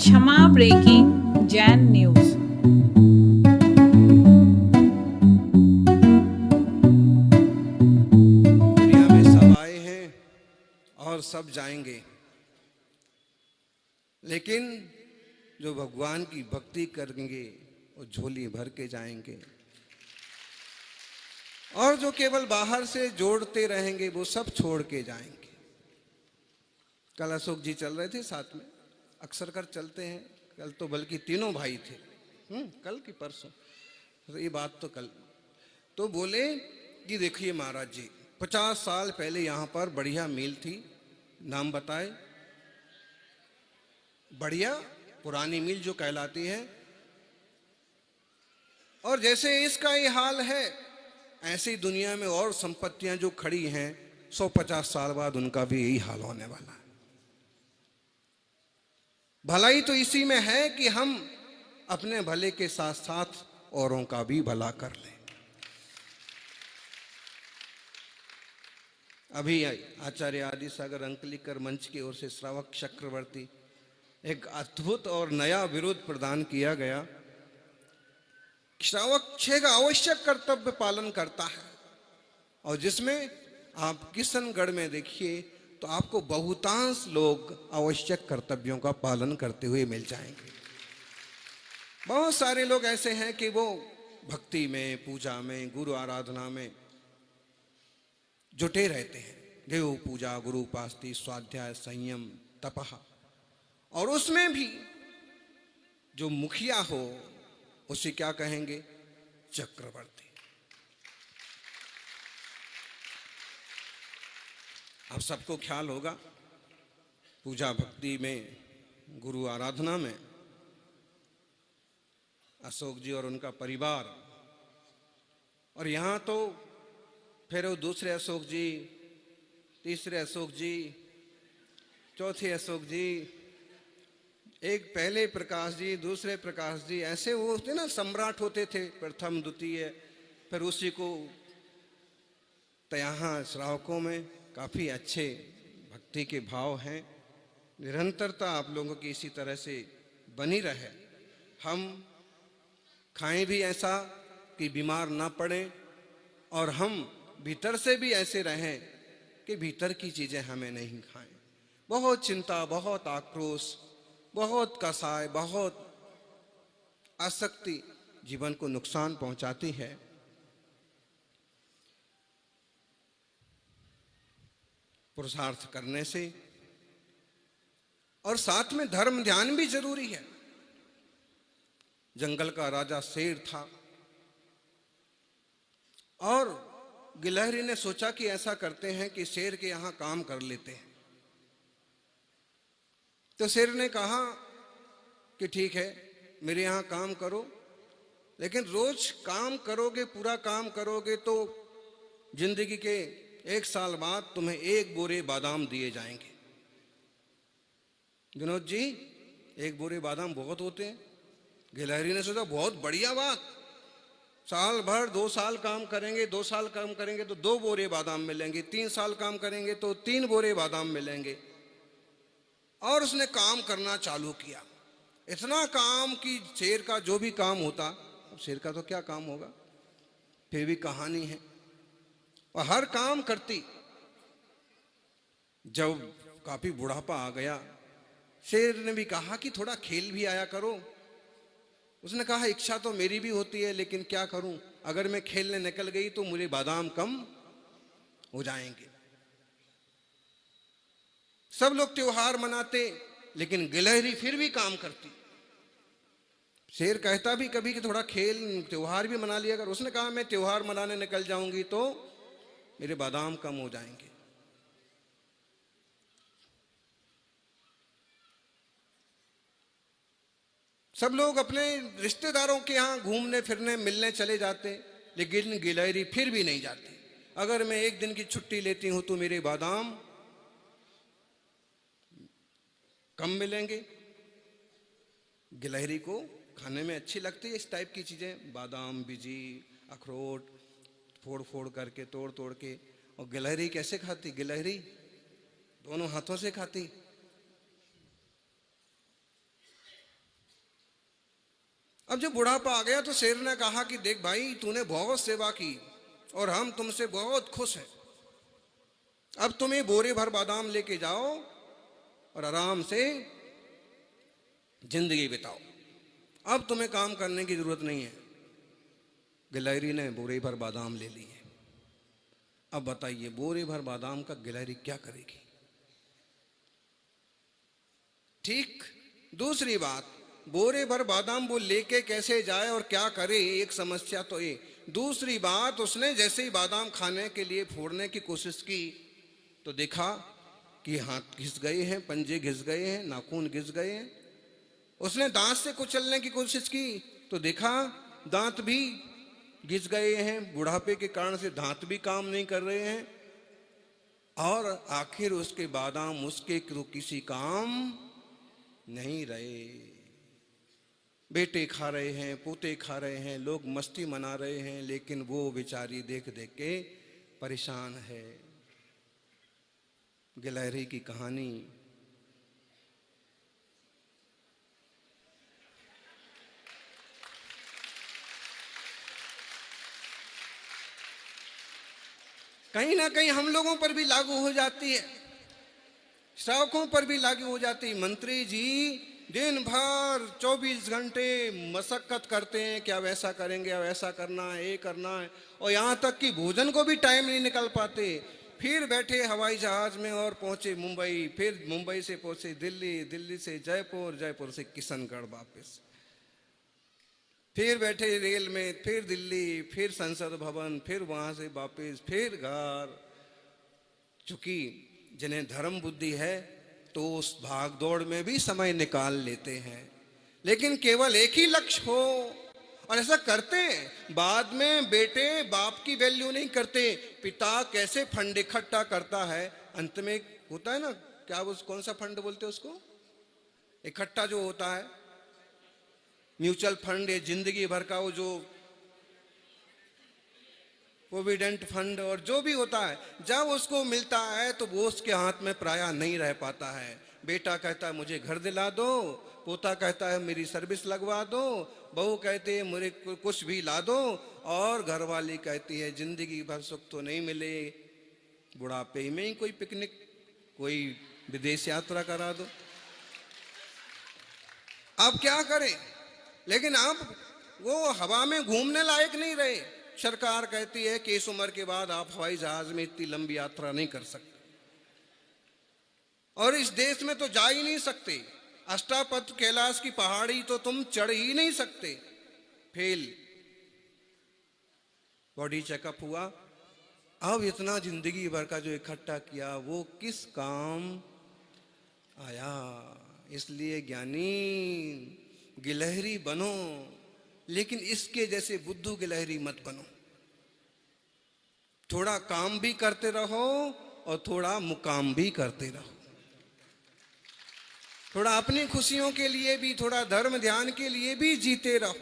क्षमा breaking Jain news. दुनिया में सब आए हैं और सब जाएंगे, लेकिन जो भगवान की भक्ति करेंगे वो झोली भर के जाएंगे, और जो केवल बाहर से जोड़ते रहेंगे वो सब छोड़ के जाएंगे। कल अशोक जी चल रहे थे साथ में, अक्सर कर चलते हैं। कल तो बल्कि तीनों भाई थे, कल की परसों, तो ये बात तो कल तो बोले कि देखिए महाराज जी, 50 साल पहले यहाँ पर बढ़िया मील थी, नाम बताए, बढ़िया पुरानी मील जो कहलाती है, और जैसे इसका ये हाल है ऐसे ही दुनिया में और संपत्तियां जो खड़ी हैं 150 साल बाद उनका भी यही हाल होने वाला है। भलाई तो इसी में है कि हम अपने भले के साथ साथ औरों का भी भला कर लें। अभी आचार्य आदि सागर अंकलिकर मंच की ओर से श्रावक चक्रवर्ती एक अद्भुत और नया विरोध प्रदान किया गया। श्रावक 6 का आवश्यक कर्तव्य पालन करता है, और जिसमें आप किशनगढ़ में देखिए तो आपको बहुतांश लोग आवश्यक कर्तव्यों का पालन करते हुए मिल जाएंगे। बहुत सारे लोग ऐसे हैं कि वो भक्ति में, पूजा में, गुरु आराधना में जुटे रहते हैं, देव पूजा, गुरु उपासना, स्वाध्याय, संयम, तपह, और उसमें भी जो मुखिया हो उसे क्या कहेंगे? चक्रवर्ती। आप सबको ख्याल होगा, पूजा भक्ति में, गुरु आराधना में अशोक जी और उनका परिवार, और यहाँ तो फिर वो दूसरे अशोक जी, तीसरे अशोक जी, चौथे अशोक जी, एक पहले प्रकाश जी, दूसरे प्रकाश जी, ऐसे वो होते ना, सम्राट होते थे, प्रथम, द्वितीय, फिर उसी को। तो यहाँ श्रावकों में काफ़ी अच्छे भक्ति के भाव हैं। निरंतरता आप लोगों की इसी तरह से बनी रहे। हम खाएं भी ऐसा कि बीमार ना पड़ें, और हम भीतर से भी ऐसे रहें कि भीतर की चीज़ें हमें नहीं खाएं। बहुत चिंता, बहुत आक्रोश, बहुत कसाय, बहुत आसक्ति जीवन को नुकसान पहुंचाती है। पुरुषार्थ करने से, और साथ में धर्म ध्यान भी जरूरी है। जंगल का राजा शेर था, और गिलहरी ने सोचा कि ऐसा करते हैं कि शेर के यहां काम कर लेते हैं। तो शेर ने कहा कि ठीक है, मेरे यहाँ काम करो, लेकिन रोज काम करोगे, पूरा काम करोगे तो जिंदगी के 1 साल बाद तुम्हें 1 बोरे बादाम दिए जाएंगे। विनोद जी, 1 बोरे बादाम बहुत होते हैं। गिलहरी ने सोचा बहुत बढ़िया बात, साल भर 2 साल काम करेंगे, 2 साल काम करेंगे तो 2 बोरे बादाम मिलेंगे, 3 साल काम करेंगे तो 3 बोरे बादाम मिलेंगे। और उसने काम करना चालू किया, इतना काम कि शेर का जो भी काम होता, शेर का तो क्या काम होगा, फिर भी कहानी है, और हर काम करती। जब काफी बुढ़ापा आ गया, शेर ने भी कहा कि थोड़ा खेल भी आया करो। उसने कहा इच्छा तो मेरी भी होती है, लेकिन क्या करूं, अगर मैं खेलने निकल गई तो मुझे बादाम कम हो जाएंगे। सब लोग त्योहार मनाते, लेकिन गिलहरी फिर भी काम करती। शेर कहता भी कभी कि थोड़ा खेल, त्योहार भी मना लिया कर। उसने कहा मैं त्योहार मनाने निकल जाऊंगी तो मेरे बादाम कम हो जाएंगे। सब लोग अपने रिश्तेदारों के यहाँ घूमने फिरने मिलने चले जाते, लेकिन गिलहरी फिर भी नहीं जाती। अगर मैं 1 दिन की छुट्टी लेती हूं तो मेरे बादाम कम मिलेंगे। गिलहरी को खाने में अच्छी लगती है इस टाइप की चीजें, बादाम, बिजी, अखरोट, फोड़ फोड़ करके, तोड़ तोड़ के। और गिलहरी कैसे खाती? गिलहरी दोनों हाथों से खाती। अब जब बुढ़ापा आ गया तो शेर ने कहा कि देख भाई, तूने बहुत सेवा की और हम तुमसे बहुत खुश हैं। अब तुम्हें बोरे भर बादाम लेके जाओ और आराम से जिंदगी बिताओ, अब तुम्हें काम करने की जरूरत नहीं है। गिलहरी ने बोरे भर बादाम ले लिए। अब बताइए, बोरे भर बादाम का गिलहरी क्या करेगी? ठीक। दूसरी बात, बोरे भर बादाम वो लेके कैसे जाए और क्या करे, एक समस्या तो ये। दूसरी बात, उसने जैसे ही बादाम खाने के लिए फोड़ने की कोशिश की तो देखा कि हाथ घिस गए हैं, पंजे घिस गए हैं, नाखून घिस गए हैं। उसने दांत से कुचलने की कोशिश की तो देखा दांत भी घिस गए हैं, बुढ़ापे के कारण से दांत भी काम नहीं कर रहे हैं। और आखिर उसके बादाम उसके किसी काम नहीं रहे। बेटे खा रहे हैं, पोते खा रहे हैं, लोग मस्ती मना रहे हैं, लेकिन वो बेचारी देख देख के परेशान है। गिलहरी की कहानी। कहीं ना कहीं हम लोगों पर भी लागू हो जाती है, श्रावकों पर भी लागू हो जाती है। मंत्री जी दिन भर 24 घंटे मशक्कत करते हैं, क्या वैसा करेंगे, वैसा करना है, ये करना है, और यहाँ तक कि भोजन को भी टाइम नहीं निकल पाते। फिर बैठे हवाई जहाज में और पहुंचे मुंबई, फिर मुंबई से पहुंचे दिल्ली, दिल्ली से जयपुर, जयपुर से किशनगढ़ वापस, फिर बैठे रेल में, फिर दिल्ली, फिर संसद भवन, फिर वहां से वापस, फिर घर। चूंकि जिन्हें धर्म बुद्धि है तो उस भाग दौड़ में भी समय निकाल लेते हैं, लेकिन केवल एक ही लक्ष्य हो, और ऐसा करते हैं। बाद में बेटे बाप की वैल्यू नहीं करते। पिता कैसे फंड इकट्ठा करता है, अंत में होता है ना, क्या उस कौन सा फंड बोलते हैं उसको, इकट्ठा जो होता है, म्यूचुअल फंड या जिंदगी भर का वो जो प्रोविडेंट फंड और जो भी होता है, जब उसको मिलता है तो वो उसके हाथ में प्रायः नहीं रह पाता है। बेटा कहता है मुझे घर दिला दो, पोता कहता है मेरी सर्विस लगवा दो, बहू कहती है मुझे कुछ भी ला दो, और घरवाली कहती है जिंदगी भर सुख तो नहीं मिले, बुढ़ापे में ही कोई पिकनिक, कोई विदेश यात्रा करा दो। अब क्या करें? लेकिन अब वो हवा में घूमने लायक नहीं रहे। सरकार कहती है कि इस उम्र के बाद आप हवाई जहाज में इतनी लंबी यात्रा नहीं कर सकते, और इस देश में तो जा ही नहीं सकते, अष्टापद कैलाश की पहाड़ी तो तुम चढ़ ही नहीं सकते। फेल। बॉडी चेकअप हुआ। अब इतना जिंदगी भर का जो इकट्ठा किया वो किस काम आया? इसलिए ज्ञानी गिलहरी बनो, लेकिन इसके जैसे बुद्धू गिलहरी मत बनो। थोड़ा काम भी करते रहो और थोड़ा मुकाम भी करते रहो। थोड़ा अपनी खुशियों के लिए भी, थोड़ा धर्म ध्यान के लिए भी जीते रहो।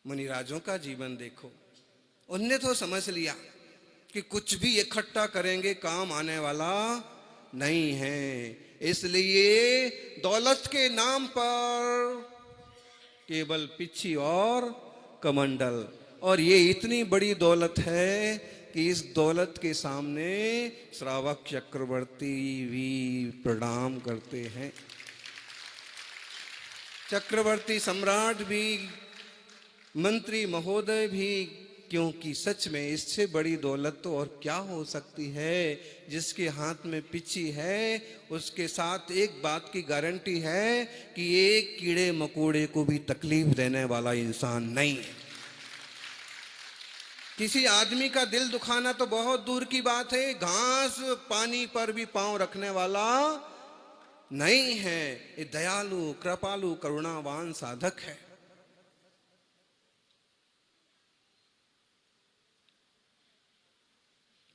मुनिराजों का जीवन देखो, उनने तो समझ लिया कि कुछ भी इकट्ठा करेंगे काम आने वाला नहीं है। इसलिए दौलत के नाम पर केवल पिच्छी और कमंडल, और ये इतनी बड़ी दौलत है कि इस दौलत के सामने श्रावक चक्रवर्ती भी प्रणाम करते हैं, चक्रवर्ती सम्राट भी, मंत्री महोदय भी, क्योंकि सच में इससे बड़ी दौलत तो और क्या हो सकती है। जिसके हाथ में पिच्छी है उसके साथ एक बात की गारंटी है कि एक कीड़े मकोड़े को भी तकलीफ देने वाला इंसान नहीं है। किसी आदमी का दिल दुखाना तो बहुत दूर की बात है, घास पानी पर भी पांव रखने वाला नहीं है। ये दयालु, कृपालु, करुणावान साधक है।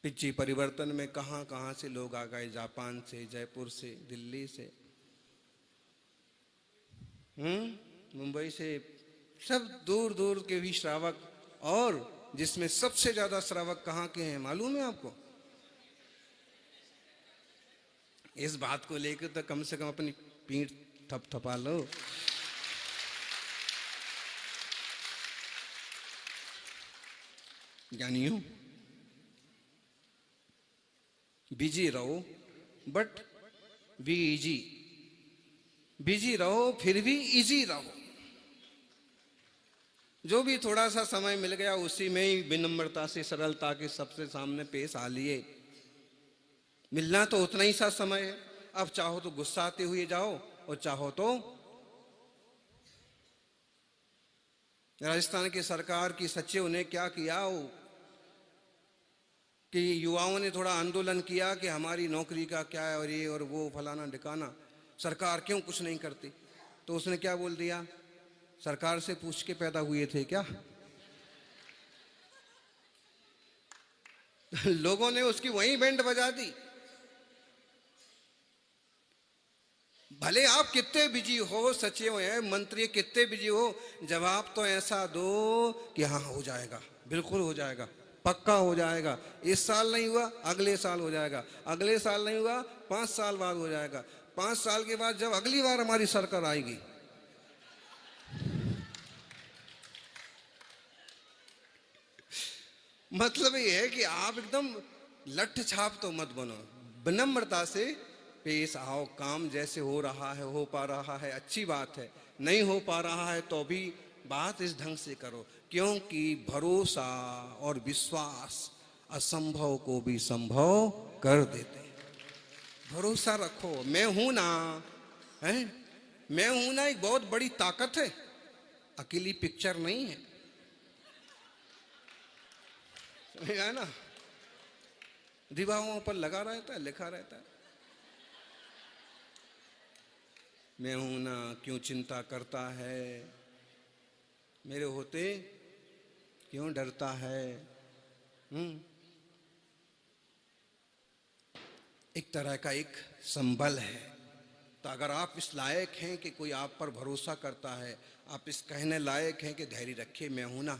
पिच्छी परिवर्तन में कहां कहां से लोग आ गए, जापान से, जयपुर से, दिल्ली से, मुंबई से, सब दूर दूर के भी श्रावक। और जिसमें सबसे ज्यादा श्रावक कहां के हैं मालूम है आपको? इस बात को लेकर तो कम से कम अपनी पीठ थपथपा लो। ज्ञानियों, बिजी रहो बट बी इजी। बिजी रहो फिर भी इजी रहो। जो भी थोड़ा सा समय मिल गया उसी में ही विनम्रता से, सरलता के सबसे सामने पेश आ लिए। मिलना तो उतना ही सा समय है। अब चाहो तो गुस्साते हुए जाओ और चाहो तो राजस्थान की सरकार की सचिव ने क्या किया कि युवाओं ने थोड़ा आंदोलन किया कि हमारी नौकरी का क्या है और ये और वो फलाना ढिकाना, सरकार क्यों कुछ नहीं करती। तो उसने क्या बोल दिया, सरकार से पूछ के पैदा हुए थे क्या? लोगों ने उसकी वहीं बैंड बजा दी। भले आप कितने बिजी हो, सचिव हैं, मंत्री कितने बिजी हो, जवाब तो ऐसा दो कि हाँ हो जाएगा, बिल्कुल हो जाएगा, पक्का हो जाएगा। इस साल नहीं हुआ अगले साल हो जाएगा, अगले साल नहीं हुआ 5 साल बाद हो जाएगा, 5 साल के बाद जब अगली बार हमारी सरकार आएगी। मतलब ये है कि आप एकदम लठ छाप तो मत बनो, विनम्रता से पेश आओ। काम जैसे हो रहा है, हो पा रहा है, अच्छी बात है। नहीं हो पा रहा है तो भी बात इस ढंग से करो, क्योंकि भरोसा और विश्वास असंभव को भी संभव कर देते हैं। भरोसा रखो, मैं हूं ना, है मैं हूं ना, एक बहुत बड़ी ताकत है, अकेली पिक्चर नहीं है। है ना, दीवारों पर लगा रहता है, लिखा रहता है, मैं हूं ना, क्यों चिंता करता है, मेरे होते क्यों डरता है। एक तरह का एक संबल है। तो अगर आप इस लायक हैं कि कोई आप पर भरोसा करता है, आप इस कहने लायक हैं कि धैर्य रखिए, मैं हूं ना,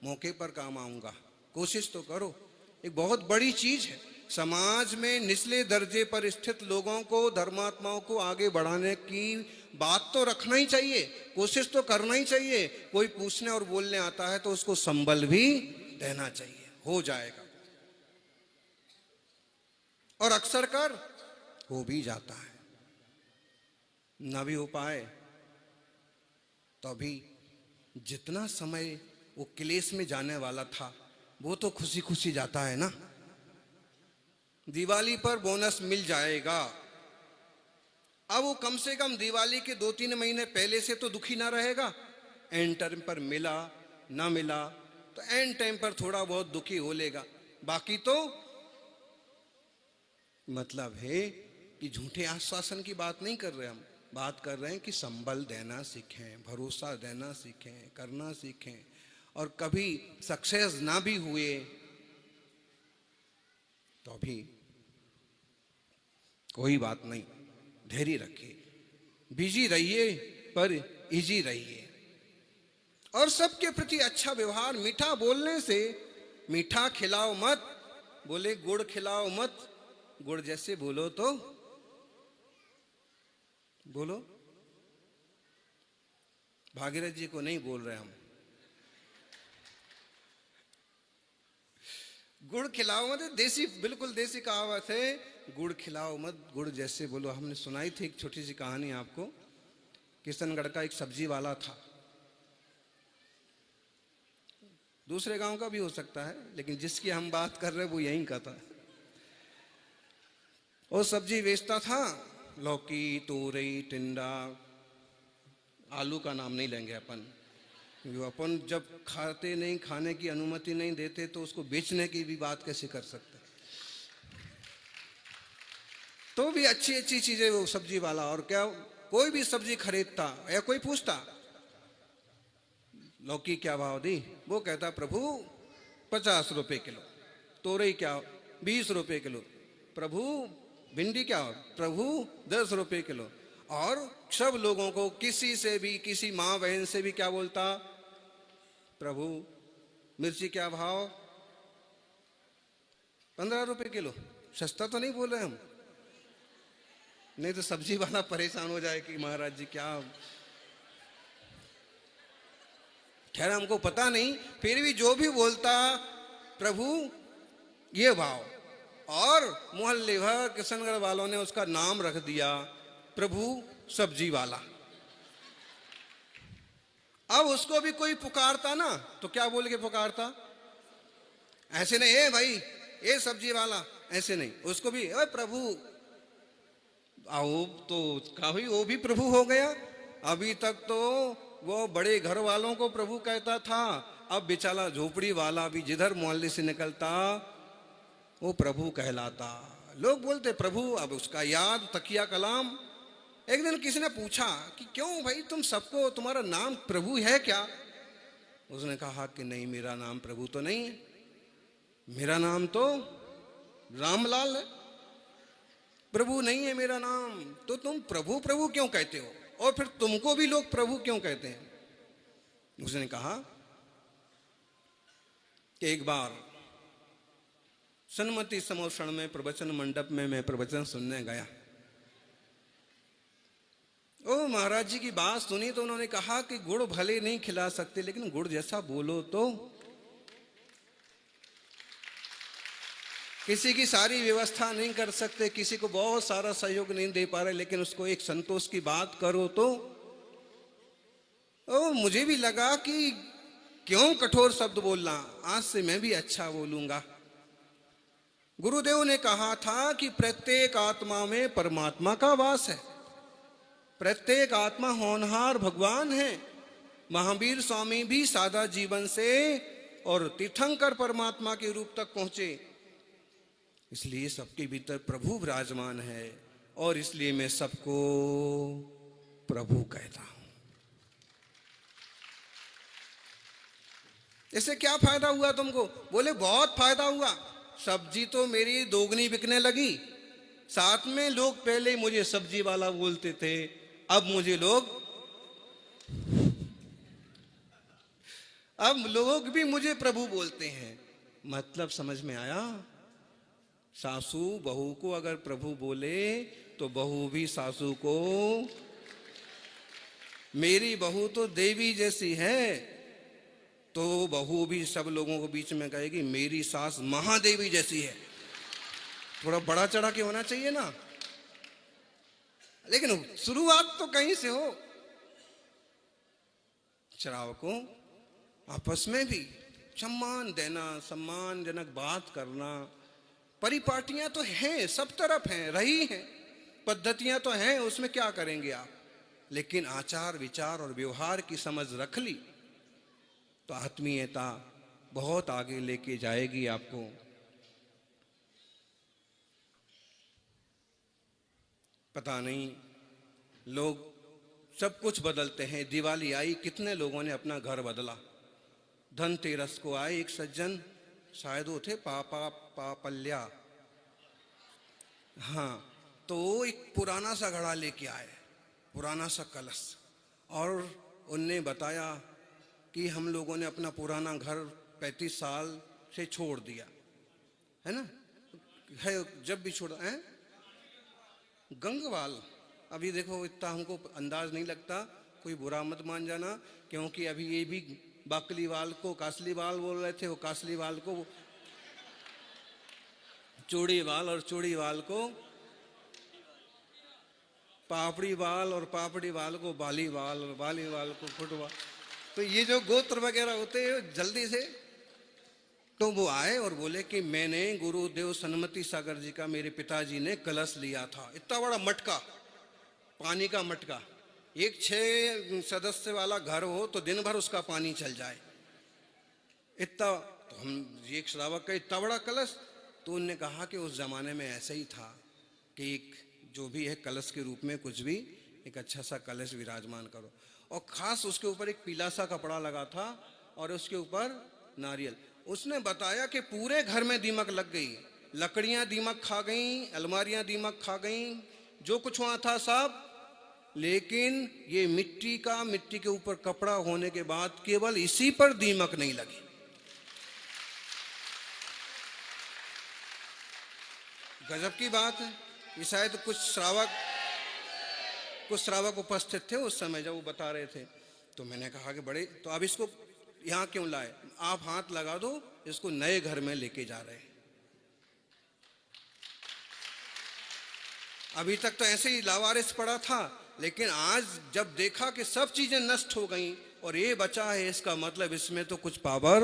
मौके पर काम आऊंगा, कोशिश तो करो। एक बहुत बड़ी चीज है, समाज में निचले दर्जे पर स्थित लोगों को, धर्मात्माओं को आगे बढ़ाने की बात तो रखना ही चाहिए, कोशिश तो करना ही चाहिए। कोई पूछने और बोलने आता है तो उसको संबल भी देना चाहिए, हो जाएगा। और अक्सर कर हो भी जाता है, ना भी हो पाए तो अभी जितना समय वो क्लेश में जाने वाला था वो तो खुशी खुशी जाता है ना। दिवाली पर बोनस मिल जाएगा, अब वो कम से कम दिवाली के 2-3 महीने पहले से तो दुखी ना रहेगा। एंड टाइम पर मिला ना मिला तो एंड टाइम पर थोड़ा बहुत दुखी हो लेगा, बाकी तो मतलब है कि झूठे आश्वासन की बात नहीं कर रहे हम, बात कर रहे हैं कि संबल देना सीखें, भरोसा देना सीखें, करना सीखें। और कभी सक्सेस ना भी हुए तो भी कोई बात नहीं, धैर्य रखिए, बिजी रहिए पर इजी रहिए। और सबके प्रति अच्छा व्यवहार, मीठा बोलने से, मीठा खिलाओ मत, बोले गुड़ खिलाओ मत, गुड़ जैसे बोलो तो बोलो। भागीरथ जी को नहीं बोल रहे हम, गुड़ खिलाओ मत, देसी, बिल्कुल देसी कहावत है, गुड़ खिलाओ मत, गुड़ जैसे बोलो। हमने सुनाई थी एक छोटी सी कहानी आपको। किशनगढ़ का एक सब्जी वाला था, दूसरे गांव का भी हो सकता है, लेकिन जिसकी हम बात कर रहे हैं वो यहीं का था। वो सब्जी बेचता था, लौकी, तोरई, टिंडा, आलू का नाम नहीं लेंगे अपन, अपन जब खाते नहीं, खाने की अनुमति नहीं देते तो उसको बेचने की भी बात कैसे कर सकते। तो भी अच्छी अच्छी चीजें वो सब्जी वाला, और क्या कोई भी सब्जी खरीदता या कोई पूछता लौकी क्या भाव दी, वो कहता प्रभु 50 रुपए किलो, तोरई क्या 20 रुपए किलो, प्रभु भिंडी क्या, प्रभु 10 रुपए किलो। और सब लोगों को, किसी से भी, किसी माँ बहन से भी क्या बोलता, प्रभु मिर्ची क्या भाव, 15 रुपए किलो। सस्ता तो नहीं बोल रहे हम, नहीं तो सब्जी वाला परेशान हो जाए कि महाराज जी क्या। खैर हमको पता नहीं, फिर भी जो भी बोलता प्रभु ये भाव, और मोहल्ले भर किशनगढ़ वालों ने उसका नाम रख दिया प्रभु सब्जी वाला। अब उसको भी कोई पुकारता ना तो क्या बोल के पुकारता, ऐसे नहीं, ए भाई ए सब्जी वाला, ऐसे नहीं, उसको भी ए प्रभु। आओ तो काफी वो भी प्रभु हो गया। अभी तक तो वो बड़े घर वालों को प्रभु कहता था, अब बेचारा झोपड़ी वाला भी जिधर मोहल्ले से निकलता वो प्रभु कहलाता। लोग बोलते प्रभु, अब उसका याद तकिया कलाम। एक दिन किसी ने पूछा कि क्यों भाई तुम सबको, तुम्हारा नाम प्रभु है क्या? उसने कहा कि नहीं, मेरा नाम प्रभु तो नहीं है, मेरा नाम तो रामलाल है, प्रभु नहीं है मेरा नाम। तो तुम प्रभु प्रभु क्यों कहते हो, और फिर तुमको भी लोग प्रभु क्यों कहते हैं? उसने कहा कि एक बार सन्मति समोषण में प्रवचन मंडप में मैं प्रवचन सुनने गया। ओ महाराज जी की बात सुनी तो उन्होंने कहा कि गुड़ भले नहीं खिला सकते लेकिन गुड़ जैसा बोलो तो। किसी की सारी व्यवस्था नहीं कर सकते, किसी को बहुत सारा सहयोग नहीं दे पा रहे, लेकिन उसको एक संतोष की बात करो तो। ओ मुझे भी लगा कि क्यों कठोर शब्द बोलना, आज से मैं भी अच्छा बोलूंगा। गुरुदेव ने कहा था कि प्रत्येक आत्मा में परमात्मा का वास है, प्रत्येक आत्मा होनहार भगवान है। महावीर स्वामी भी सादा जीवन से और तीर्थंकर परमात्मा के रूप तक पहुंचे, इसलिए सबके भीतर प्रभु विराजमान है, और इसलिए मैं सबको प्रभु कहता हूं। इससे क्या फायदा हुआ तुमको? बोले बहुत फायदा हुआ, सब्जी तो मेरी दोगुनी बिकने लगी, साथ में लोग पहले मुझे सब्जी वाला बोलते थे, अब मुझे लोग भी मुझे प्रभु बोलते हैं। मतलब समझ में आया? सासू बहू को अगर प्रभु बोले तो बहू भी सासू को, मेरी बहू तो देवी जैसी है, तो बहू भी सब लोगों को बीच में कहेगी मेरी सास महादेवी जैसी है। थोड़ा बड़ा चढ़ा के होना चाहिए ना, लेकिन शुरुआत तो कहीं से हो। श्रावकों आपस में भी सम्मान देना, सम्मानजनक बात करना। परिपाटियां तो हैं, सब तरफ हैं, रही हैं, पद्धतियां तो हैं, उसमें क्या करेंगे आप, लेकिन आचार विचार और व्यवहार की समझ रख ली तो आत्मीयता बहुत आगे लेके जाएगी आपको। पता नहीं, लोग सब कुछ बदलते हैं। दिवाली आई, कितने लोगों ने अपना घर बदला। धनतेरस को आए एक सज्जन, शायद वो थे पापा पापल्या, हाँ, तो एक पुराना सा घड़ा लेके आए, पुराना सा कलश, और उनने बताया कि हम लोगों ने अपना पुराना घर 35 साल से छोड़ दिया है ना, है जब भी छोड़ा है गंगवाल। अभी देखो इतना हमको अंदाज नहीं लगता, कोई बुरा मत मान जाना, क्योंकि अभी ये भी बाकलीवाल को कासलीवाल बोल रहे थे, वो कासलीवाल को चूड़ीवाल, और चूड़ीवाल को पापड़ीवाल, और पापड़ीवाल को बालीवाल, और बालीवाल को फुटवाल। तो ये जो गोत्र वगैरह होते हैं जल्दी से, तो वो आए और बोले कि मैंने गुरुदेव सन्मति सागर जी का, मेरे पिताजी ने कलश लिया था, इतना बड़ा मटका, पानी का मटका, एक 6 सदस्य वाला घर हो तो दिन भर उसका पानी चल जाए, इतना। तो हम एक श्रावक का इतना बड़ा कलश, तो उनने कहा कि उस जमाने में ऐसा ही था कि एक जो भी है कलश के रूप में कुछ भी एक अच्छा सा कलश विराजमान करो, और खास उसके ऊपर एक पीला सा कपड़ा लगा था और उसके ऊपर नारियल। उसने बताया कि पूरे घर में दीमक लग गई, लकड़ियां दीमक खा गई, अलमारियां दीमक खा गई, जो कुछ वहां था सब, लेकिन ये मिट्टी के ऊपर कपड़ा होने के बाद केवल इसी पर दीमक नहीं लगी। गजब की बात है। ये शायद कुछ श्रावक कुछ श्रावक उपस्थित थे उस समय जब वो बता रहे थे। तो मैंने कहा कि बड़े, तो अब इसको यहाँ क्यों लाए? आप हाथ लगा दो, इसको नए घर में लेके जा रहे हैं। अभी तक तो ऐसे ही लावारिस पड़ा था, लेकिन आज जब देखा कि सब चीजें नष्ट हो गई और ये बचा है, इसका मतलब इसमें तो कुछ पावर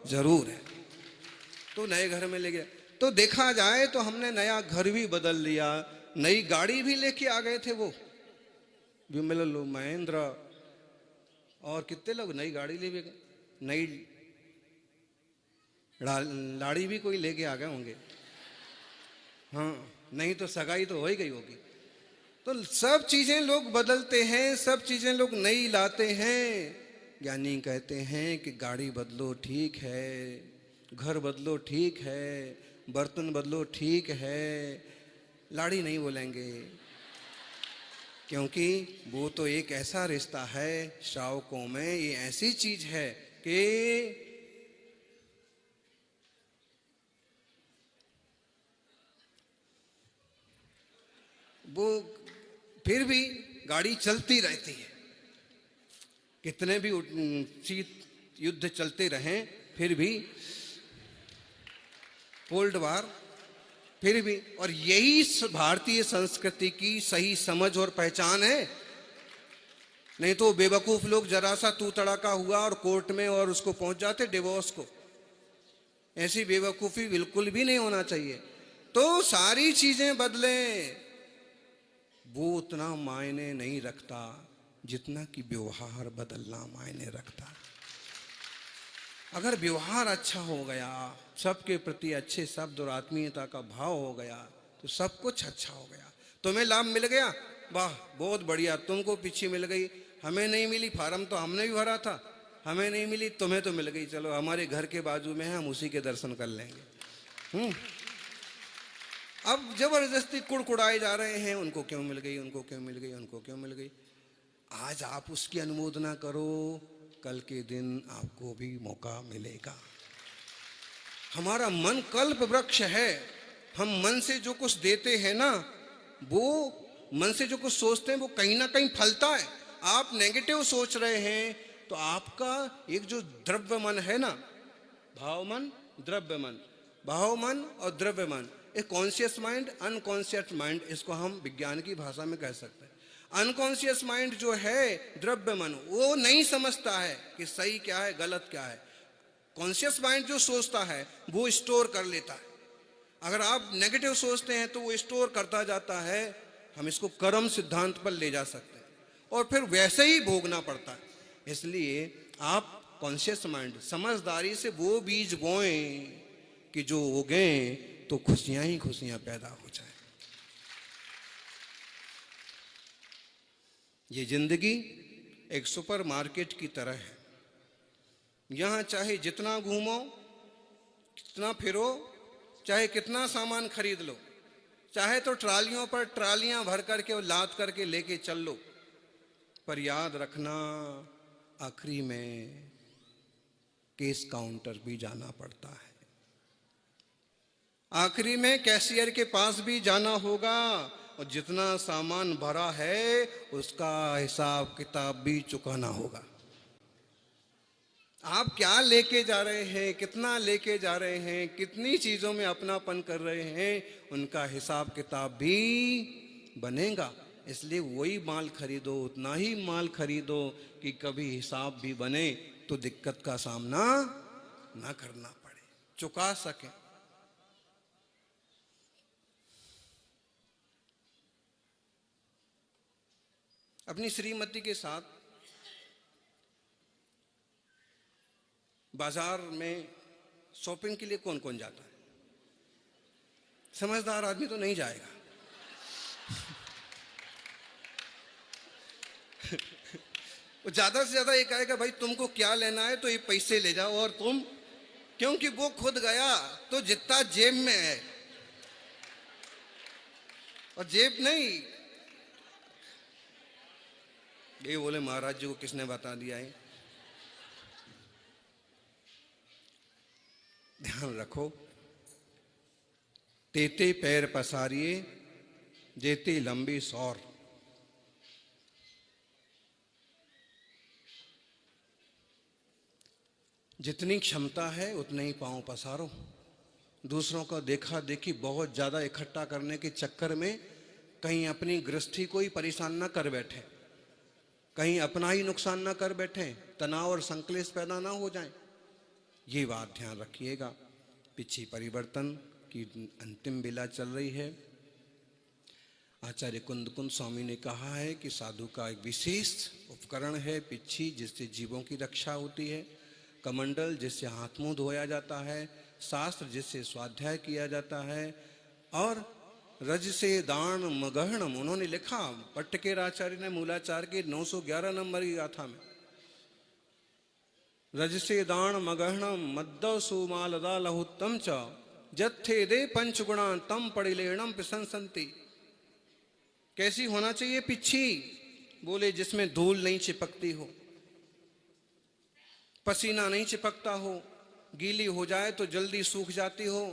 जरूर है। तो नए घर में ले गया। तो देखा जाए तो हमने नया घर भी बदल लिया, नई गाड़ी भी लेके आ गए थे वो विमल महेंद्र, और कितने लोग नई गाड़ी ले गए, नई लाड़ी भी कोई लेके आ गए होंगे। हाँ, नहीं तो सगाई तो हो ही गई होगी। तो सब चीजें लोग बदलते हैं, सब चीजें लोग नई लाते हैं। ज्ञानी कहते हैं कि गाड़ी बदलो ठीक है, घर बदलो ठीक है, बर्तन बदलो ठीक है, लाड़ी नहीं बोलेंगे, क्योंकि वो तो एक ऐसा रिश्ता है श्रावकों में, ये ऐसी चीज है कि वो फिर भी गाड़ी चलती रहती है। कितने भी शीत युद्ध चलते रहें, फिर भी कोल्ड वार, फिर भी, और यही भारतीय संस्कृति की सही समझ और पहचान है। नहीं तो बेवकूफ लोग जरा सा तू तड़ाका हुआ और कोर्ट में और उसको पहुंच जाते डिवोर्स को। ऐसी बेवकूफी बिल्कुल भी नहीं होना चाहिए। तो सारी चीजें बदलें, वो उतना मायने नहीं रखता जितना कि व्यवहार बदलना मायने रखता। अगर व्यवहार अच्छा हो गया, सबके प्रति अच्छे शब्द और आत्मीयता का भाव हो गया, तो सब कुछ अच्छा हो गया। तुम्हें लाभ मिल गया, वाह बहुत बढ़िया, तुमको पीछे मिल गई, हमें नहीं मिली, फार्म तो हमने भी भरा था, हमें नहीं मिली, तुम्हें तो मिल गई, चलो हमारे घर के बाजू में है, हम उसी के दर्शन कर लेंगे। अब जबरदस्ती कुड़कुड़ाए जा रहे हैं, उनको क्यों मिल गई, उनको क्यों मिल गई, उनको क्यों मिल गई। आज आप उसकी अनुमोदना करो, कल के दिन आपको भी मौका मिलेगा। हमारा मन कल्प वृक्ष है, हम मन से जो कुछ देते हैं ना, वो मन से जो कुछ सोचते हैं वो कहीं ना कहीं फलता है। आप नेगेटिव सोच रहे हैं तो आपका एक जो द्रव्य मन है ना, भाव मन, द्रव्य मन, भाव मन और द्रव्य मन, एक कॉन्शियस माइंड, अनकॉन्शियस माइंड, इसको हम विज्ञान की भाषा में कह सकते हैं। अनकॉन्शियस माइंड जो है, द्रव्य मन, वो नहीं समझता है कि सही क्या है गलत क्या है। कॉन्शियस माइंड जो सोचता है वो स्टोर कर लेता है। अगर आप नेगेटिव सोचते हैं तो वो स्टोर करता जाता है। हम इसको कर्म सिद्धांत पर ले जा सकते हैं और फिर वैसे ही भोगना पड़ता है। इसलिए आप कॉन्शियस माइंड, समझदारी से वो बीज बोएं कि जो उगें तो खुशियां ही खुशियां पैदा हो जाए। ये जिंदगी एक सुपरमार्केट की तरह है। यहाँ चाहे जितना घूमो, कितना फिरो, चाहे कितना सामान खरीद लो, चाहे तो ट्रालियों पर ट्रालियां भर करके और लाद करके लेके चल लो, पर याद रखना आखिरी में केस काउंटर भी जाना पड़ता है। आखिरी में कैशियर के पास भी जाना होगा और जितना सामान भरा है उसका हिसाब किताब भी चुकाना होगा। आप क्या लेके जा रहे हैं, कितना लेके जा रहे हैं, कितनी चीजों में अपनापन कर रहे हैं, उनका हिसाब किताब भी बनेगा। इसलिए वही माल खरीदो, उतना ही माल खरीदो कि कभी हिसाब भी बने तो दिक्कत का सामना ना करना पड़े, चुका सके। अपनी श्रीमती के साथ बाजार में शॉपिंग के लिए कौन कौन जाता है? समझदार आदमी तो नहीं जाएगा। वो ज्यादा से ज्यादा ये कहेगा भाई तुमको क्या लेना है तो ये पैसे ले जाओ और तुम, क्योंकि वो खुद गया तो जितना जेब में है, और जेब नहीं, ये बोले महाराज जी को किसने बता दिया है। ध्यान रखो, तेते पैर पसारिए जेते लंबी सौर। जितनी क्षमता है उतने ही पांव पसारो। दूसरों का देखा देखी बहुत ज़्यादा इकट्ठा करने के चक्कर में कहीं अपनी गृहस्थी को ही परेशान ना कर बैठे, कहीं अपना ही नुकसान ना कर बैठे, तनाव और संक्लेश पैदा ना हो जाए, ये बात ध्यान रखिएगा। पिछी परिवर्तन की अंतिम बेला चल रही है। आचार्य कुंद स्वामी ने कहा है कि साधु का एक विशेष उपकरण है पिछी, जिससे जीवों की रक्षा होती है, कमंडल जिससे हाथ मुंह धोया जाता है, शास्त्र जिससे स्वाध्याय किया जाता है, और रज से दान मगहणम। उन्होंने लिखा, पट्टकेर आचार्य ने मूलाचार के 911 नंबर की गाथा में, रज से दान मगहणम मद्दव सुमालदा लहुत्तम च जत्थे दे पंचगुणा तम पड़िलेणम प्रशंसन्ति। कैसी होना चाहिए पिच्छी? बोले जिसमें धूल नहीं चिपकती हो, पसीना नहीं चिपकता हो, गीली हो जाए तो जल्दी सूख जाती हो,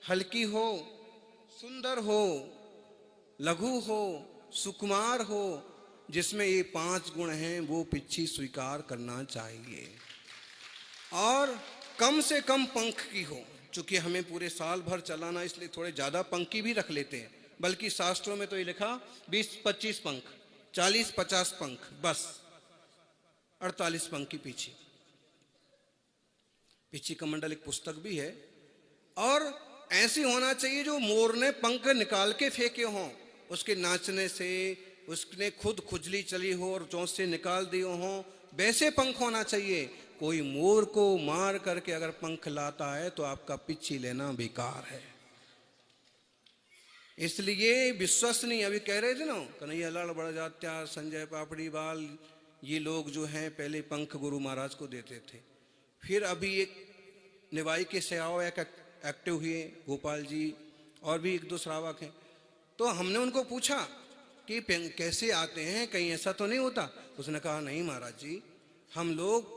हल्की हो, सुंदर हो, लघु हो, सुकुमार हो, जिसमें ये 5 गुण हैं, वो पिच्छी स्वीकार करना चाहिए। और कम से कम पंख की हो, चूंकि हमें पूरे साल भर चलाना, इसलिए थोड़े ज्यादा पंख की भी रख लेते हैं। बल्कि शास्त्रों में तो ये लिखा 20-25 पंख, 40-50 पंख, बस 48 पंख की पिच्छी। पिच्छी कमंडल एक पुस्तक भी है। और ऐसी होना चाहिए जो मोर ने पंख निकाल के फेंके हों, उसके नाचने से उसने खुद खुजली चली हो और चोंच से निकाल दिए हों, वैसे पंख होना चाहिए। कोई मोर को मार करके अगर पंख लाता है तो आपका पिच्छी लेना बेकार है। इसलिए विश्वसनीय, अभी कह रहे थे ना, कन्हैया लाल बड़जात्या, संजय पापड़ी बाल, ये लोग जो हैं पहले पंख गुरु महाराज को देते थे। फिर अभी एक निवाई के श्रावक एक्टिव हुए, गोपाल जी, और भी 1-2 श्रावक हैं। तो हमने उनको पूछा कि कैसे आते हैं, कहीं ऐसा तो नहीं होता? उसने कहा नहीं महाराज जी, हम लोग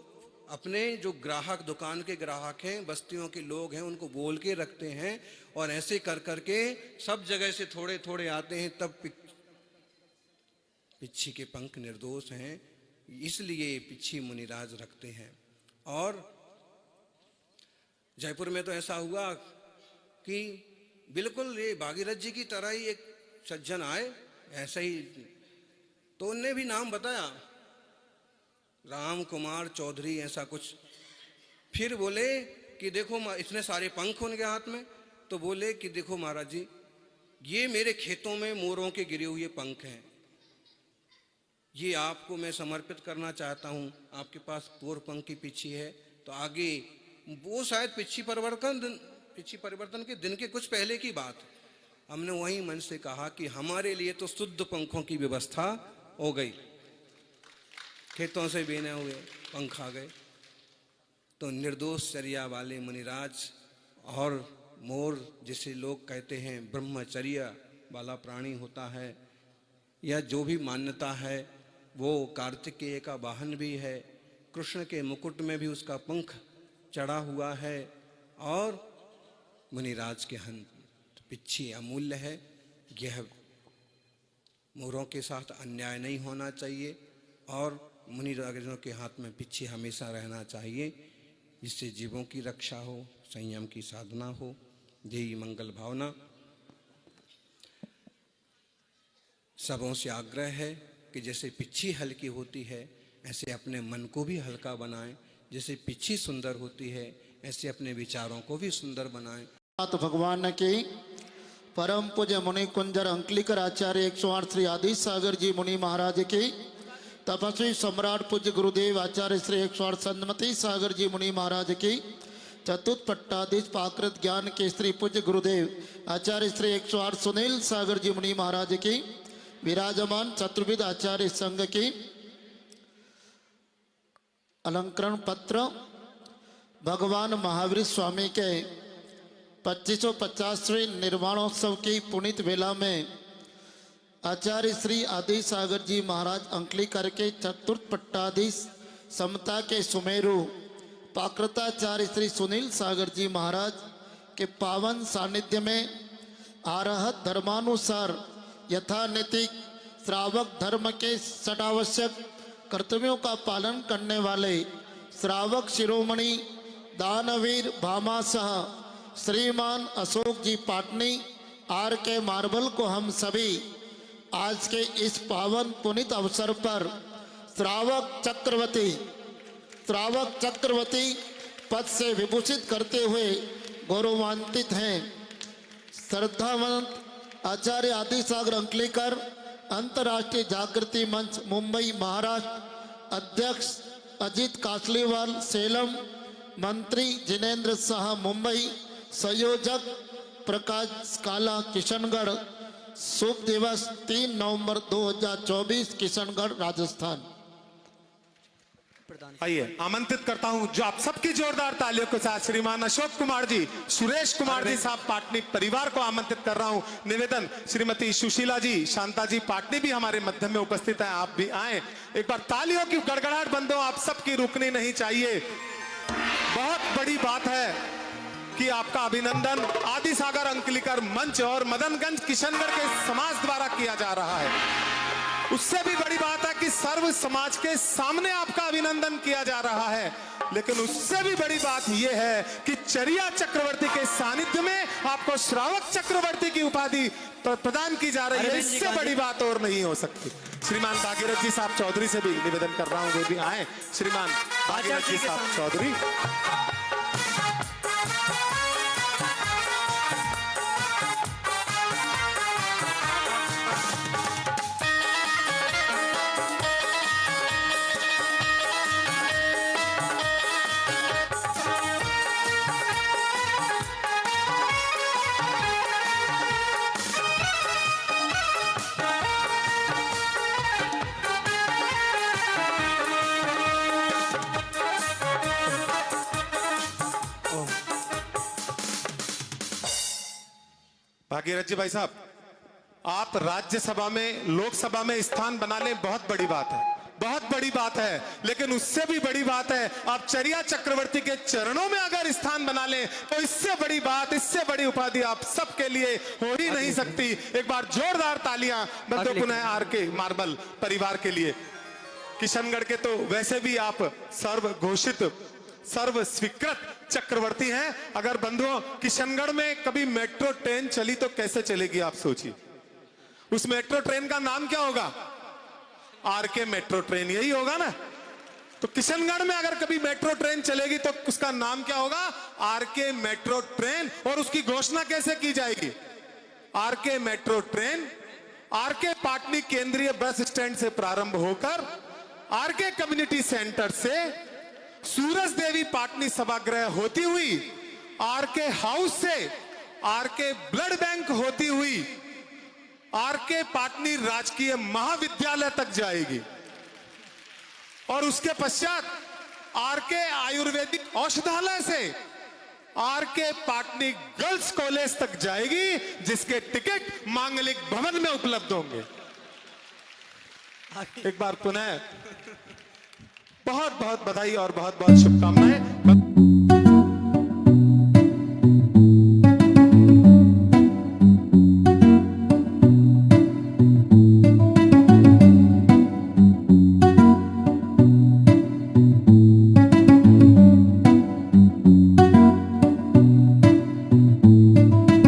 अपने जो ग्राहक, दुकान के ग्राहक हैं, बस्तियों के लोग हैं, उनको बोल के रखते हैं, और ऐसे कर करके सब जगह से थोड़े थोड़े आते हैं, तब पिच्छी के पंख निर्दोष हैं, इसलिए पिच्छी मुनिराज रखते हैं। और जयपुर में तो ऐसा हुआ कि बिल्कुल ये भागीरथ जी की तरह ही एक सज्जन आए, ऐसा ही, तो उनने भी नाम बताया, राम कुमार चौधरी ऐसा कुछ। फिर बोले कि देखो, इतने सारे पंख उनके हाथ में, तो बोले कि देखो महाराज जी, ये मेरे खेतों में मोरों के गिरे हुए पंख हैं, ये आपको मैं समर्पित करना चाहता हूँ। आपके पास मोर पंख की पिच्छी है, तो आगे वो शायद पिच्छी परिवर्तन के दिन के कुछ पहले की बात। हमने वहीं मन से कहा कि हमारे लिए तो शुद्ध पंखों की व्यवस्था हो गई, खेतों से बीने हुए पंख आ गए। तो निर्दोष चर्या वाले मुनिराज, और मोर जिसे लोग कहते हैं ब्रह्मचर्या वाला प्राणी होता है, या जो भी मान्यता है, वो कार्तिकेय का वाहन भी है, कृष्ण के मुकुट में भी उसका पंख चढ़ा हुआ है, और मुनिराज के हाथ पिच्छी अमूल्य है। यह मोरों के साथ अन्याय नहीं होना चाहिए, और मुनिराजों के हाथ में पिच्छी हमेशा रहना चाहिए, जिससे जीवों की रक्षा हो, संयम की साधना हो। यही मंगल भावना। सबों से आग्रह है कि जैसे पिच्छी हल्की होती है, ऐसे अपने मन को भी हल्का बनाएं। जैसे पिच्छी सुंदर होती है, ऐसे अपने विचारों को भी सुंदर बनाएं। तो भगवान के परम पूज्य मुनि कुंजर अंकलिकर आचार्य 108 श्री आदि सागर जी मुनि महाराज के, तपस्वी सम्राट पूज्य गुरुदेव आचार्य श्री 108 संतमती सागर जी मुनि महाराज की, चतुर्थ पट्टाधीश पाकृत ज्ञान के श्री पूज्य गुरुदेव आचार्य श्री 108 सुनील सागर जी मुनि महाराज की, विराजमान चतुर्विद आचार्य संघ की अलंकरण पत्र भगवान महावीर स्वामी के 2550वें निर्वाणोत्सव की पुनीत वेला में आचार्य श्री आदि सागर जी महाराज अंकलीकर के चतुर्थ पट्टाधीश समता के सुमेरु पाकृताचार्य श्री सुनील सागर जी महाराज के पावन सानिध्य में आरहत धर्मानुसार यथानैतिक श्रावक धर्म के षडावश्यक कर्तव्यों का पालन करने वाले श्रावक शिरोमणि दानवीर भामाशाह, श्रीमान अशोक जी पाटनी, आर के मार्बल को हम सभी आज के इस पावन पुनित अवसर पर श्रावक चक्रवर्ती पद से विभूषित करते हुए गौरवान्वित हैं। श्रद्धावंत आचार्य आदिसागर अंकलेकर, अंतर्राष्ट्रीय जागृति मंच मुंबई महाराष्ट्र अध्यक्ष अजीत कासलीवाल सेलम, मंत्री जिनेंद्र शाह मुंबई, संयोजक प्रकाश काला किशनगढ़। शुभ दिवस 3 नवंबर 2024 किशनगढ़ राजस्थान। आइए आमंत्रित करता हूं जो आप सबकी जोरदार तालियों के साथ श्रीमान अशोक कुमार जी, सुरेश कुमार जी साहब पाटनी परिवार को आमंत्रित कर रहा हूं। निवेदन श्रीमती सुशीला जी, शांता जी पाटनी भी हमारे मध्य में उपस्थित है, आप भी आए। एक बार तालियों की गड़गड़ाहट बंदो आप सबकी रुकनी नहीं चाहिए। बहुत बड़ी बात है कि आपका अभिनंदन आदिसागर अंकलिकर मंच और मदनगंज किशनगढ़ के समाज द्वारा किया जा रहा है। उससे भी बड़ी बात है कि सर्व समाज के सामने आपका अभिनंदन किया जा रहा है। लेकिन उससे भी बड़ी बात यह है कि चरिया चक्रवर्ती के सानिध्य में आपको श्रावक चक्रवर्ती की उपाधि प्रदान की जा रही है। इससे बड़ी बात और नहीं हो सकती। श्रीमान भागीरथ जी साहब चौधरी से भी निवेदन कर रहा हूं, वे भी आए। श्रीमान भागीरथ जी साहब चौधरी। भागीरथ जी भाई साहब, आप राज्यसभा में लोकसभा में स्थान बना लें, बहुत बड़ी बात है, बहुत बड़ी बात है। लेकिन उससे भी बड़ी बात है आप चरिया चक्रवर्ती के चरणों में अगर स्थान बना लें तो इससे बड़ी बात, इससे बड़ी उपाधि आप सबके लिए हो ही नहीं सकती। एक बार जोरदार तालियां बंदो पुनः आर के मार्बल परिवार के लिए। किशनगढ़ के तो वैसे भी आप सर्व घोषित, सर्व स्वीकृत चक्रवर्ती हैं। अगर बंधुओं किशनगढ़ में कभी मेट्रो ट्रेन चली तो कैसे चलेगी आप सोचिए। उस मेट्रो ट्रेन का नाम क्या होगा? आर के मेट्रो ट्रेन, यही होगा ना। तो किशनगढ़ में अगर कभी मेट्रो ट्रेन चलेगी तो उसका नाम क्या होगा? आर के मेट्रो ट्रेन। और उसकी घोषणा कैसे की जाएगी? आर के मेट्रो ट्रेन आर के पाटनी केंद्रीय बस स्टैंड से प्रारंभ होकर आर के कम्युनिटी सेंटर से सूरज देवी पाटनी सभागृह होती हुई आर के हाउस से आर के ब्लड बैंक होती हुई आर के पाटनी राजकीय महाविद्यालय तक जाएगी। और उसके पश्चात आर के आयुर्वेदिक औषधालय से आर के पाटनी गर्ल्स कॉलेज तक जाएगी, जिसके टिकट मांगलिक भवन में उपलब्ध होंगे। एक बार पुनः बहुत बहुत बधाई और बहुत बहुत शुभकामनाएं।